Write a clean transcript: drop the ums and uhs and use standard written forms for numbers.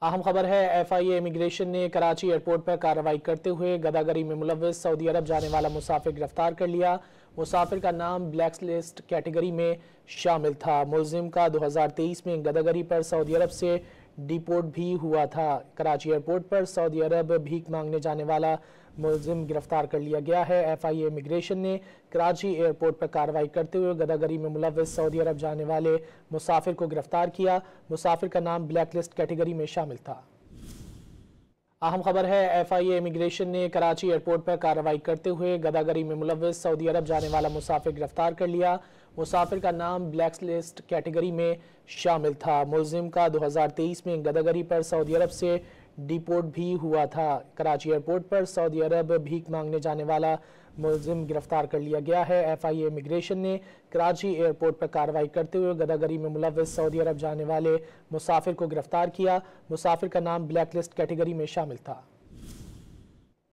अहम खबर है, FIA इमिग्रेशन ने कराची एयरपोर्ट पर कार्रवाई करते हुए गदागरी में मुलव्वस सऊदी अरब जाने वाला मुसाफिर गिरफ्तार कर लिया। मुसाफिर का नाम ब्लैक लिस्ट कैटेगरी में शामिल था। मुलजिम का 2023 में गदागरी पर सऊदी अरब से डिपोर्ट भी हुआ था। कराची एयरपोर्ट पर सऊदी अरब भीख मांगने जाने वाला मुलजिम गिरफ्तार कर लिया गया है। FIA इमिग्रेशन ने कराची एयरपोर्ट पर कार्रवाई करते हुए गदागरी में मुलव्वस सऊदी अरब जाने वाले मुसाफिर को गिरफ्तार किया। मुसाफिर का नाम ब्लैक लिस्ट कैटेगरी में शामिल था। अहम खबर है, FIA इमिग्रेशन ने कराची एयरपोर्ट पर कार्रवाई करते हुए गदागरी में मुलव्वस सऊदी अरब जाने वाला मुसाफिर गिरफ्तार कर लिया। मुसाफिर का नाम ब्लैक लिस्ट कैटेगरी में शामिल था। मुलजिम का 2023 में गदागरी पर सऊदी अरब से डिपोर्ट भी हुआ था। कराची एयरपोर्ट पर सऊदी अरब भीख मांगने जाने वाला मुलजिम गिरफ्तार कर लिया गया है। FIA इमिग्रेशन ने कराची एयरपोर्ट पर कार्रवाई करते हुए गदागरी में मुलव्वस सऊदी अरब जाने वाले मुसाफिर को गिरफ्तार किया। मुसाफिर का नाम ब्लैक लिस्ट कैटेगरी में शामिल था।